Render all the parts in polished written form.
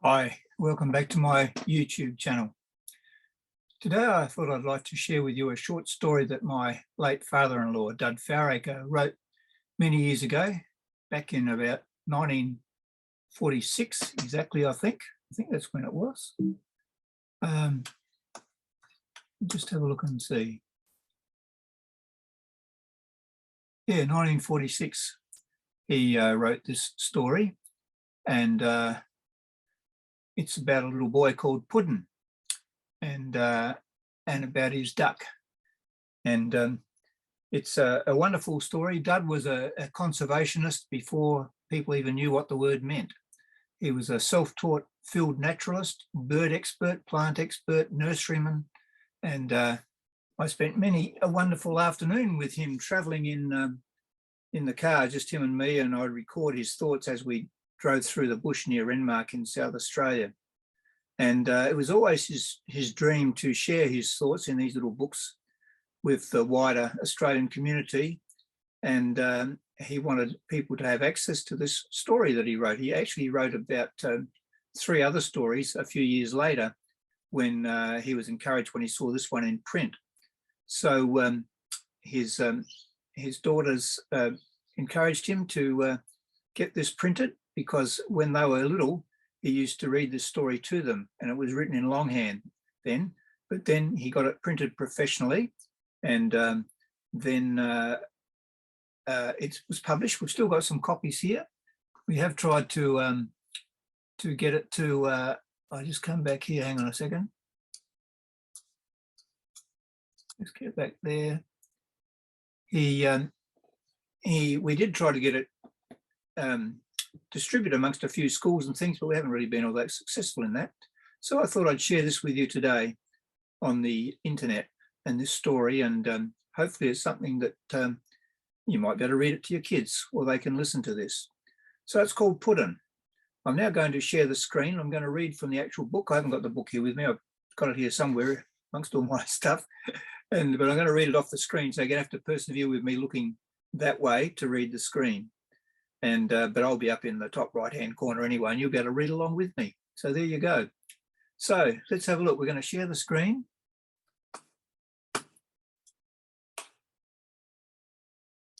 Hi, welcome back to my YouTube channel. Today I thought I'd like to share with you a short story that my late father-in-law, Dud Foweraker, wrote many years ago, back in about 1946 exactly, I think that's when it was. Just have a look and see. Yeah, 1946 he wrote this story, and it's about a little boy called Puddin and about his duck. And it's a wonderful story. Dud was a conservationist before people even knew what the word meant. He was a self-taught field naturalist, bird expert, plant expert, nurseryman, and I spent many a wonderful afternoon with him travelling in the car, just him and me, and I'd record his thoughts as we drove through the bush near Renmark in South Australia. And it was always his dream to share his thoughts in these little books with the wider Australian community. And he wanted people to have access to this story that he wrote. He actually wrote about 3 other stories a few years later when he was encouraged when he saw this one in print. So his daughters encouraged him to get this printed, because when they were little, he used to read this story to them, and it was written in longhand then, but then he got it printed professionally, and then it was published. We've still got some copies here. We have tried to get it to, I just come back here, hang on a second. Let's get back there. We did try to get it distributed amongst a few schools and things, but we haven't really been all that successful in that. So I thought I'd share this with you today on the internet, and this story, and hopefully it's something that you might be able to read it to your kids, or they can listen to this. So it's called Puddin. I'm now going to share the screen. I'm going to read from the actual book. I haven't got the book here with me. I've got it here somewhere amongst all my stuff, but I'm going to read it off the screen, so you're going to have to persevere with me looking that way to read the screen. And but I'll be up in the top right hand corner anyway, and you'll be able to read along with me. So there you go. So let's have a look. We're going to share the screen.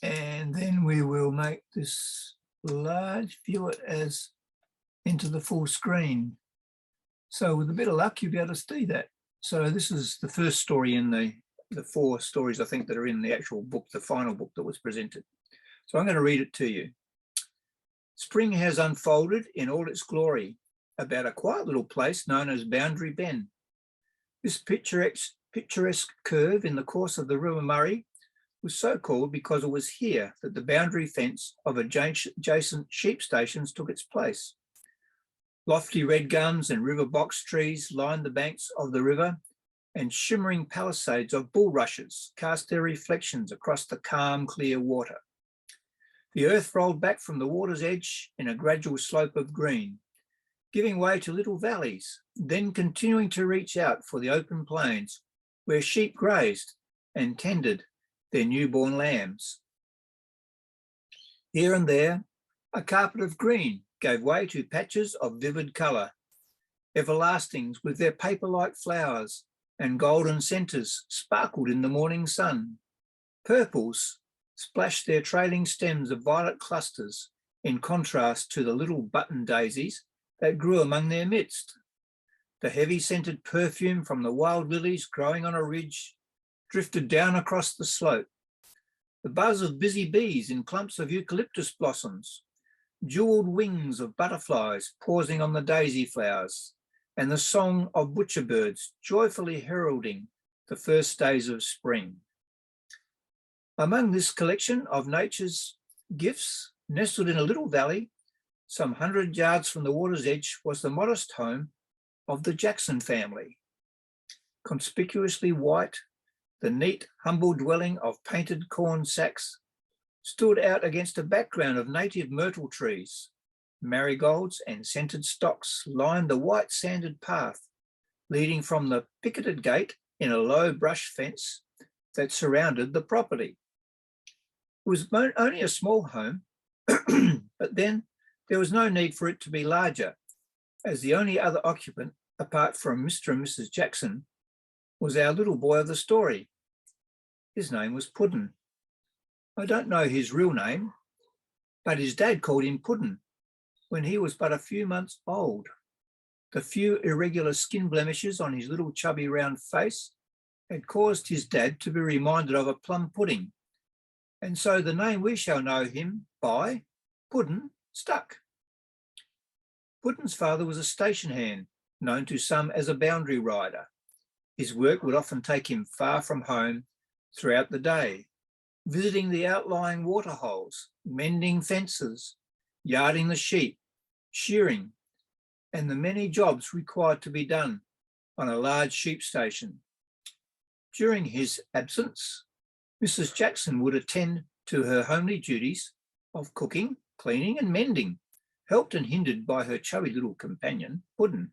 And then we will make this large, view it as into the full screen. So with a bit of luck, you'll be able to see that. So this is the first story in the 4 stories, I think, that are in the actual book, the final book that was presented. So I'm going to read it to you. Spring has unfolded in all its glory about a quiet little place known as Boundary Bend. This picturesque curve in the course of the River Murray was so called because it was here that the boundary fence of adjacent sheep stations took its place. Lofty red gums and river box trees lined the banks of the river, and shimmering palisades of bulrushes cast their reflections across the calm, clear water. The earth rolled back from the water's edge in a gradual slope of green, giving way to little valleys, then continuing to reach out for the open plains where sheep grazed and tended their newborn lambs. Here and there, a carpet of green gave way to patches of vivid colour. Everlastings with their paper-like flowers and golden centres sparkled in the morning sun. Purples splashed their trailing stems of violet clusters in contrast to the little button daisies that grew among their midst. The heavy scented perfume from the wild lilies growing on a ridge drifted down across the slope. The buzz of busy bees in clumps of eucalyptus blossoms, jewelled wings of butterflies pausing on the daisy flowers, and the song of butcher birds joyfully heralding the first days of spring. Among this collection of nature's gifts, nestled in a little valley, some 100 yards from the water's edge, was the modest home of the Jackson family. Conspicuously white, the neat, humble dwelling of painted corn sacks stood out against a background of native myrtle trees. Marigolds and scented stocks lined the white sanded path leading from the picketed gate in a low brush fence that surrounded the property. It was only a small home, but then there was no need for it to be larger. as the only other occupant, apart from Mr. and Mrs. Jackson, was our little boy of the story. His name was Puddin. I don't know his real name, but his dad called him Puddin when he was but a few months old. The few irregular skin blemishes on his little chubby round face had caused his dad to be reminded of a plum pudding, and so the name we shall know him by, Puddin, stuck. Puddin's father was a station hand, known to some as a boundary rider. His work would often take him far from home throughout the day, visiting the outlying waterholes, mending fences, yarding the sheep, shearing, and the many jobs required to be done on a large sheep station. During his absence, Mrs. Jackson would attend to her homely duties of cooking, cleaning and mending, helped and hindered by her chubby little companion, Puddin.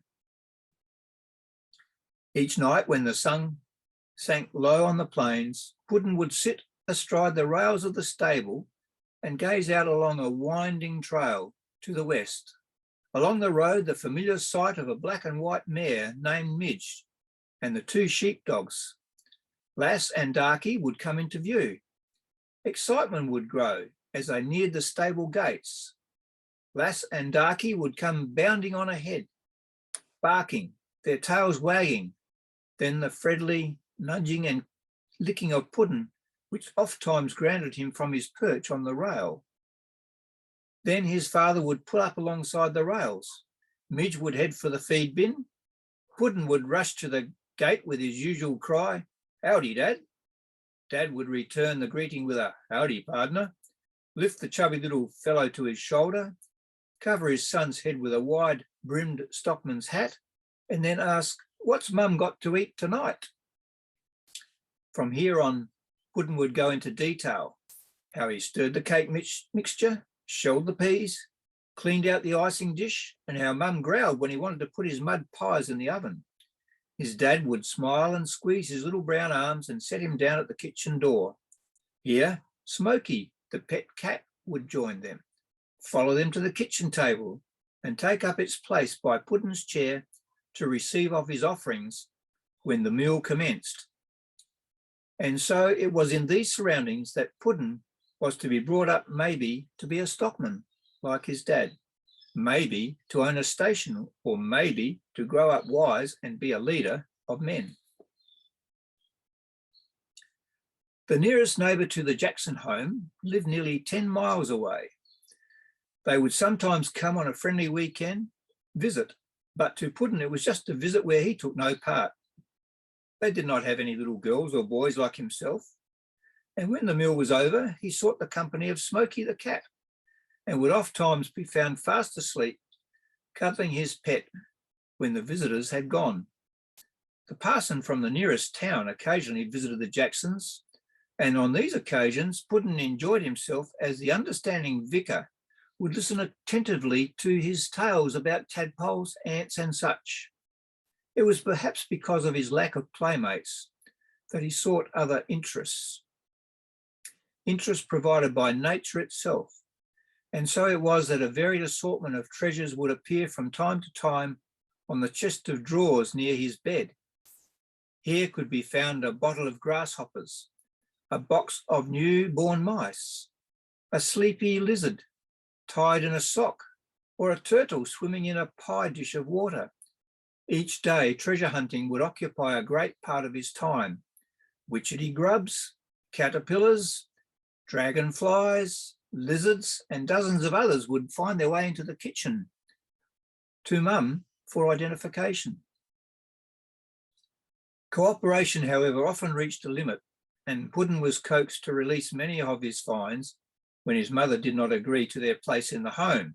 Each night when the sun sank low on the plains, Puddin would sit astride the rails of the stable and gaze out along a winding trail to the west. Along the road, the familiar sight of a black and white mare named Midge and the two sheepdogs, Lass and Darky, would come into view. Excitement would grow as they neared the stable gates. Lass and Darky would come bounding on ahead, barking, their tails wagging, then the friendly nudging and licking of Puddin, which oft-times grounded him from his perch on the rail. Then his father would pull up alongside the rails. Midge would head for the feed bin. Puddin would rush to the gate with his usual cry, "Howdy, Dad." Dad would return the greeting with a "Howdy, partner," lift the chubby little fellow to his shoulder, cover his son's head with a wide-brimmed stockman's hat, and then ask, "What's Mum got to eat tonight?" From here on, Puddin would go into detail, how he stirred the cake mixture, shelled the peas, cleaned out the icing dish, and how Mum growled when he wanted to put his mud pies in the oven. His dad would smile and squeeze his little brown arms and set him down at the kitchen door. Here, Smoky, the pet cat, would join them, follow them to the kitchen table, and take up its place by Puddin's chair to receive of his offerings when the meal commenced. And so it was in these surroundings that Puddin was to be brought up, maybe to be a stockman like his dad, maybe to own a station, or maybe to grow up wise and be a leader of men. The nearest neighbour to the Jackson home lived nearly 10 miles away. They would sometimes come on a friendly weekend visit, but to Puddin it was just a visit where he took no part. They did not have any little girls or boys like himself, and when the meal was over, he sought the company of Smoky the cat, and would oft-times be found fast asleep, cuddling his pet when the visitors had gone. The parson from the nearest town occasionally visited the Jacksons, and on these occasions Puddin enjoyed himself as the understanding vicar would listen attentively to his tales about tadpoles, ants and such. It was perhaps because of his lack of playmates that he sought other interests provided by nature itself. And so it was that a varied assortment of treasures would appear from time to time on the chest of drawers near his bed. Here could be found a bottle of grasshoppers, a box of new-born mice, a sleepy lizard tied in a sock, or a turtle swimming in a pie dish of water. Each day, treasure hunting would occupy a great part of his time. Witchetty grubs, caterpillars, dragonflies, lizards, and dozens of others would find their way into the kitchen to Mum for identification. Cooperation, however, often reached a limit, and Puddin was coaxed to release many of his finds when his mother did not agree to their place in the home.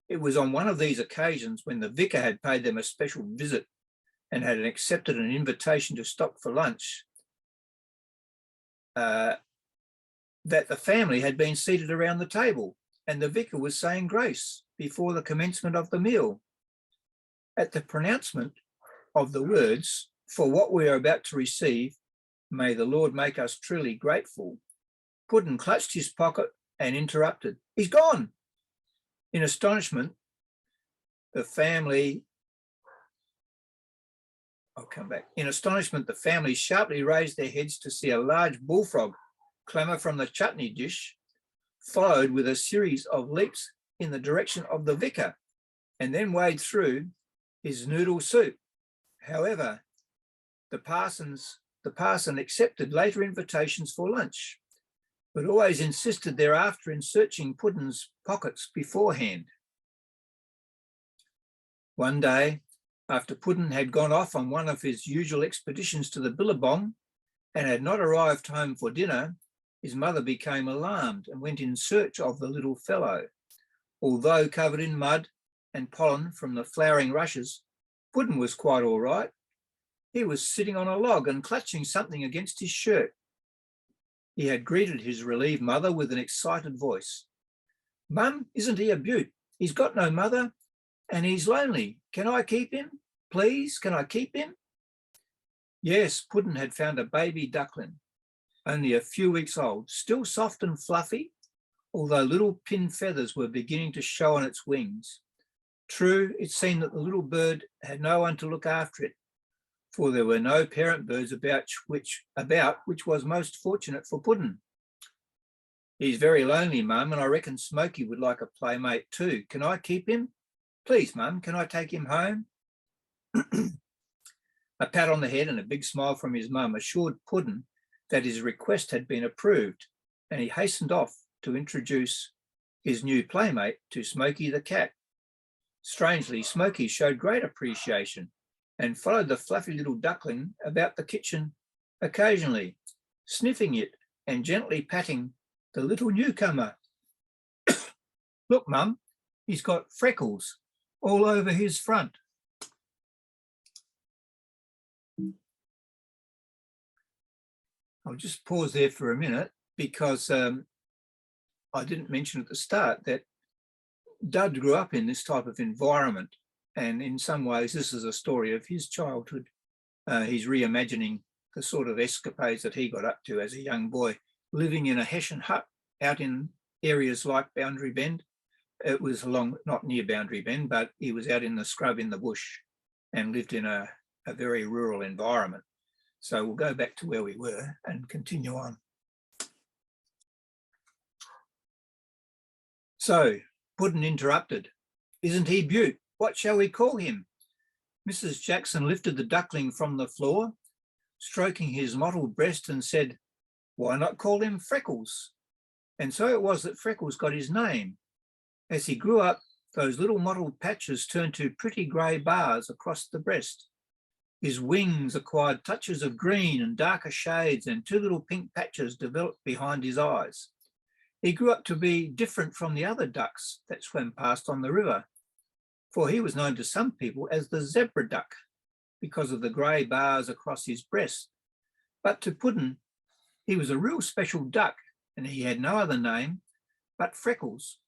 It was on one of these occasions, when the vicar had paid them a special visit and had accepted an invitation to stop for lunch, that the family had been seated around the table and the vicar was saying grace before the commencement of the meal. At the pronouncement of the words, "For what we are about to receive, may the Lord make us truly grateful," Puddin clutched his pocket and interrupted. "He's gone!" In astonishment, the family, I'll come back. In astonishment, the family sharply raised their heads to see a large bullfrog clamber from the chutney dish, followed with a series of leaps in the direction of the vicar, and then wade through his noodle soup. However, the parson accepted later invitations for lunch, but always insisted thereafter in searching Puddin's pockets beforehand. One day, after Puddin had gone off on one of his usual expeditions to the billabong and had not arrived home for dinner, his mother became alarmed and went in search of the little fellow. Although covered in mud and pollen from the flowering rushes, Puddin was quite all right. He was sitting on a log and clutching something against his shirt. He had greeted his relieved mother with an excited voice. "Mum, isn't he a beaut? He's got no mother and he's lonely. Can I keep him? Please, can I keep him?" Yes, Puddin had found a baby duckling, only a few weeks old, still soft and fluffy, although little pin feathers were beginning to show on its wings. True, it seemed that the little bird had no one to look after it, for there were no parent birds about, which was most fortunate for Puddin. "He's very lonely, Mum, and I reckon Smoky would like a playmate too. Can I keep him? Please, Mum, can I take him home?" A pat on the head and a big smile from his mum assured Puddin that his request had been approved, and he hastened off to introduce his new playmate to Smoky the cat. Strangely, Smoky showed great appreciation and followed the fluffy little duckling about the kitchen occasionally, sniffing it and gently patting the little newcomer. "Look, Mum, he's got freckles all over his front." I'll just pause there for a minute because I didn't mention at the start that Dud grew up in this type of environment, and in some ways this is a story of his childhood. He's reimagining the sort of escapades that he got up to as a young boy, living in a hessian hut out in areas like Boundary Bend. It was not near Boundary Bend, but he was out in the scrub in the bush and lived in a very rural environment. So we'll go back to where we were and continue on. So Puddin interrupted. "Isn't he beaut? What shall we call him?" Mrs. Jackson lifted the duckling from the floor, stroking his mottled breast, and said, "Why not call him Freckles?" And so it was that Freckles got his name. As he grew up, those little mottled patches turned to pretty grey bars across the breast. His wings acquired touches of green and darker shades, and two little pink patches developed behind his eyes. He grew up to be different from the other ducks that swam past on the river, for he was known to some people as the zebra duck because of the grey bars across his breast. But to Puddin, he was a real special duck, and he had no other name but Freckles.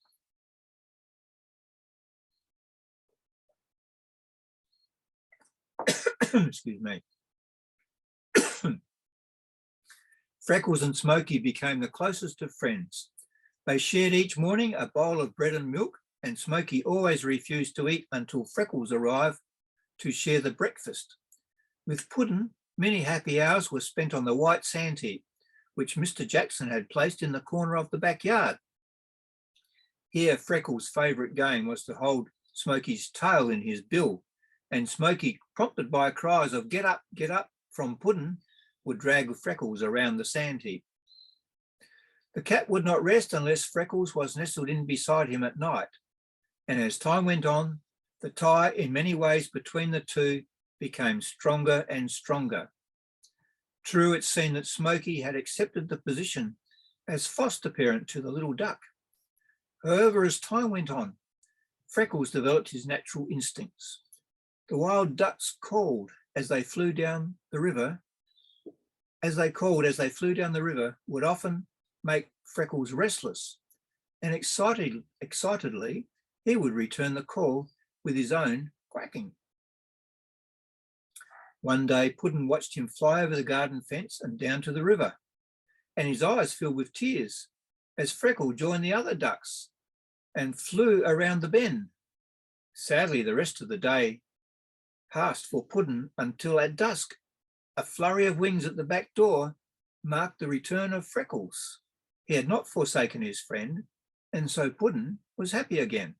Excuse me. Freckles and Smoky became the closest of friends. They shared each morning a bowl of bread and milk, and Smoky always refused to eat until Freckles arrived to share the breakfast. With Puddin, many happy hours were spent on the white sand heap, which Mr. Jackson had placed in the corner of the backyard. Here, Freckles' favourite game was to hold Smoky's tail in his bill, and Smoky, prompted by cries of get up," from Puddin, would drag Freckles around the sand heap. The cat would not rest unless Freckles was nestled in beside him at night, and as time went on, the tie in many ways between the two became stronger and stronger. True, it seemed that Smoky had accepted the position as foster parent to the little duck. However, as time went on, Freckles developed his natural instincts. The wild ducks called as they flew down the river, would often make Freckles restless, and excitedly he would return the call with his own quacking. One day, Puddin watched him fly over the garden fence and down to the river, and his eyes filled with tears as Freckles joined the other ducks and flew around the bend. Sadly, the rest of the day passed for Puddin until at dusk, a flurry of wings at the back door marked the return of Freckles. He had not forsaken his friend, and so Puddin was happy again.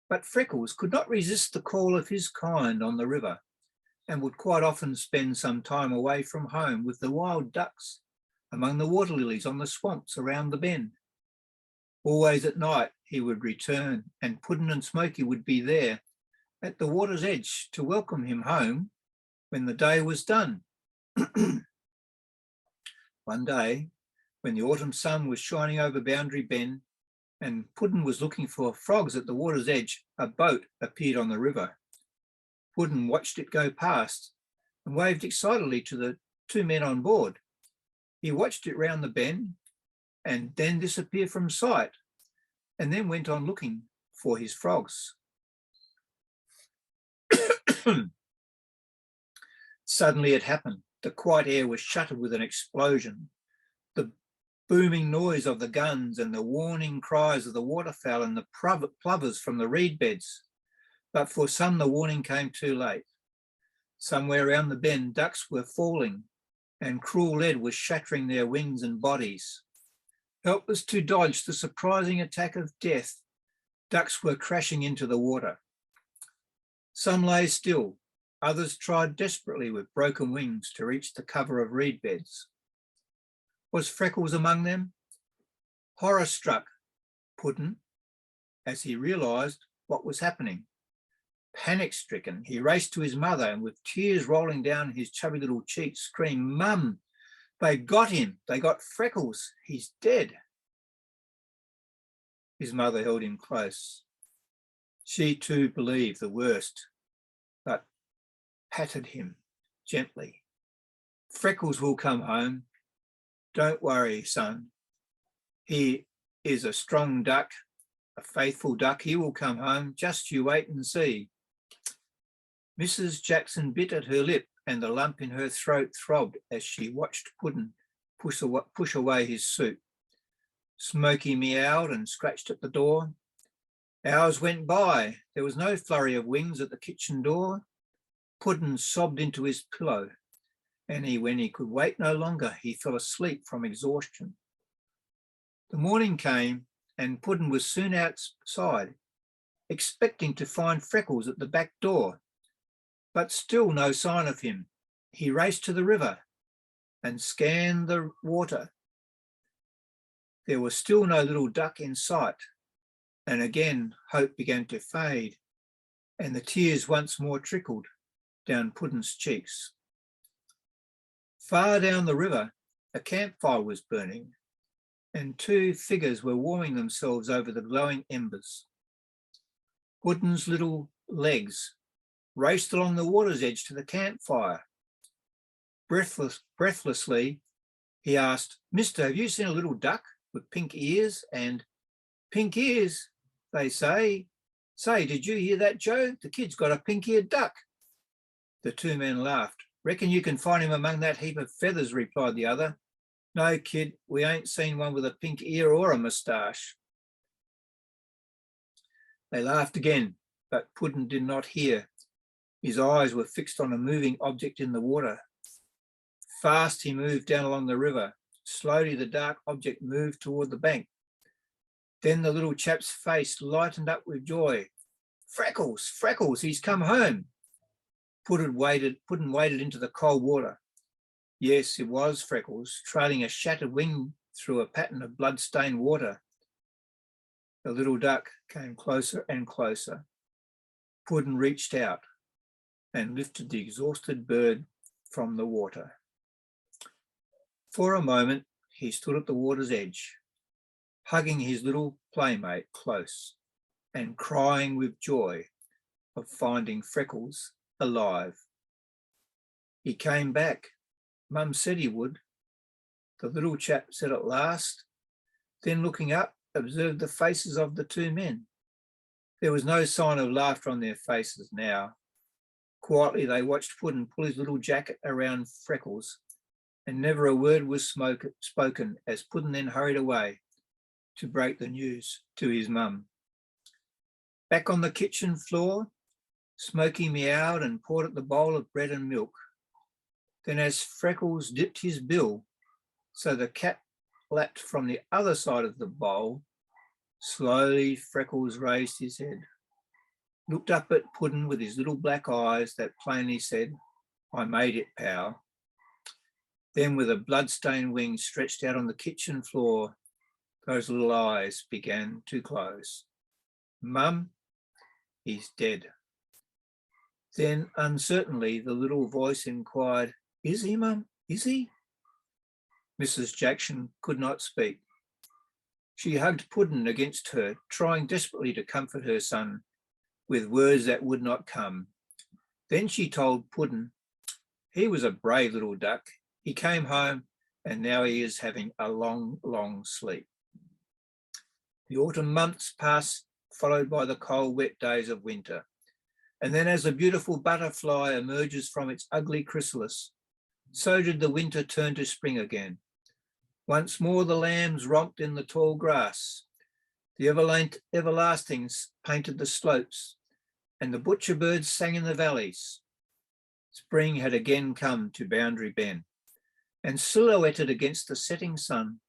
But Freckles could not resist the call of his kind on the river, and would quite often spend some time away from home with the wild ducks among the water lilies on the swamps around the bend. Always at night he would return, and Puddin and Smoky would be there at the water's edge to welcome him home when the day was done. One day, when the autumn sun was shining over Boundary Bend and Puddin was looking for frogs at the water's edge, a boat appeared on the river. Puddin watched it go past and waved excitedly to the two men on board. He watched it round the bend and then disappear from sight, and then went on looking for his frogs. Suddenly it happened. The quiet air was shattered with an explosion. The booming noise of the guns and the warning cries of the waterfowl and the plovers from the reed beds. But for some, the warning came too late. Somewhere around the bend, ducks were falling, and cruel lead was shattering their wings and bodies. Helpless to dodge the surprising attack of death, ducks were crashing into the water. Some lay still. Others tried desperately with broken wings to reach the cover of reed beds. Was Freckles among them? Horror-struck, Puddin, as he realised what was happening. Panic-stricken, he raced to his mother and with tears rolling down his chubby little cheeks, screamed, "Mum, they got him. They got Freckles. He's dead." His mother held him close. She too believed the worst, but patted him gently. "Freckles will come home. Don't worry, son. He is a strong duck, a faithful duck. He will come home. Just you wait and see." Mrs. Jackson bit at her lip, and the lump in her throat throbbed as she watched Puddin push away his soup. Smoky meowed and scratched at the door. Hours went by. There was no flurry of wings at the kitchen door. Puddin sobbed into his pillow, and when he could wait no longer, he fell asleep from exhaustion. The morning came, and Puddin was soon outside, expecting to find Freckles at the back door, but still no sign of him. He raced to the river and scanned the water. There was still no little duck in sight, and again hope began to fade, and the tears once more trickled down Puddin's cheeks. Far down the river, a campfire was burning, and two figures were warming themselves over the glowing embers. Puddin's little legs raced along the water's edge to the campfire. Breathlessly, he asked, "Mister, have you seen a little duck with pink ears?" And "Pink ears, they say. Say, did you hear that, Joe? The kid's got a pink-eared duck." The two men laughed. "Reckon you can find him among that heap of feathers," replied the other. "No, kid, we ain't seen one with a pink ear or a moustache." They laughed again, but Puddin did not hear. His eyes were fixed on a moving object in the water. Fast he moved down along the river. Slowly the dark object moved toward the bank. Then the little chap's face lightened up with joy. "Freckles, Freckles, he's come home." Puddin waded into the cold water. Yes, it was Freckles, trailing a shattered wing through a pattern of blood-stained water. The little duck came closer and closer. Puddin reached out and lifted the exhausted bird from the water. For a moment, he stood at the water's edge, hugging his little playmate close and crying with joy of finding Freckles alive. "He came back. Mum said he would," the little chap said at last, then looking up, observed the faces of the two men. There was no sign of laughter on their faces now. Quietly they watched Puddin pull his little jacket around Freckles, and never a word was spoken as Puddin then hurried away to break the news to his mum. Back on the kitchen floor, Smoky meowed and poured at the bowl of bread and milk. Then as Freckles dipped his bill, so the cat lapped from the other side of the bowl, slowly Freckles raised his head, looked up at Puddin with his little black eyes that plainly said, "I made it, pal." Then with a blood-stained wing stretched out on the kitchen floor, those little eyes began to close. "Mum, he's dead." Then uncertainly the little voice inquired, "Is he, Mum? Is he?" Mrs. Jackson could not speak. She hugged Puddin against her, trying desperately to comfort her son with words that would not come. Then she told Puddin he was a brave little duck. He came home and now he is having a long, long sleep. The autumn months passed, followed by the cold, wet days of winter. And then as a beautiful butterfly emerges from its ugly chrysalis, so did the winter turn to spring again. Once more the lambs romped in the tall grass, the everlastings painted the slopes, and the butcher birds sang in the valleys. Spring had again come to Boundary Bend, and silhouetted against the setting sun,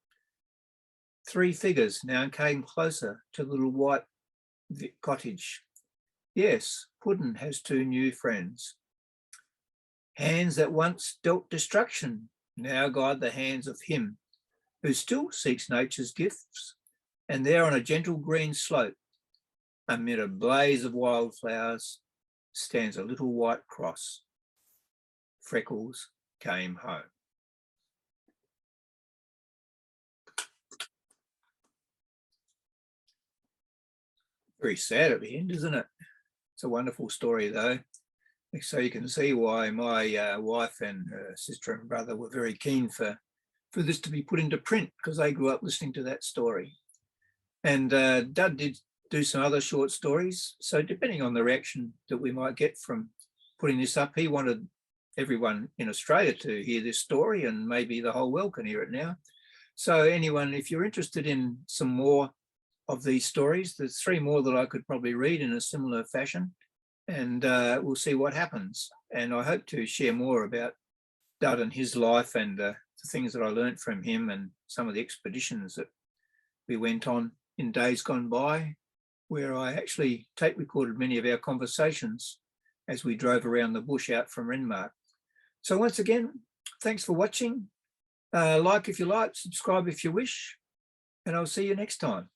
3 figures now came closer to the little white cottage. Yes, Puddin has 2 new friends. Hands that once dealt destruction now guide the hands of him who still seeks nature's gifts, and there on a gentle green slope, amid a blaze of wildflowers, stands a little white cross. Freckles came home. Very sad at the end, isn't it? It's a wonderful story, though. So you can see why my wife and her sister and brother were very keen for this to be put into print, because they grew up listening to that story. And Dud did do some other short stories. So depending on the reaction that we might get from putting this up, he wanted everyone in Australia to hear this story, and maybe the whole world can hear it now. So anyone, if you're interested in some more of these stories, there's 3 more that I could probably read in a similar fashion, and we'll see what happens. And I hope to share more about Dud and his life and the things that I learned from him, and some of the expeditions that we went on in days gone by, where I actually tape recorded many of our conversations as we drove around the bush out from Renmark. So once again, thanks for watching. Like if you like, subscribe if you wish, and I'll see you next time.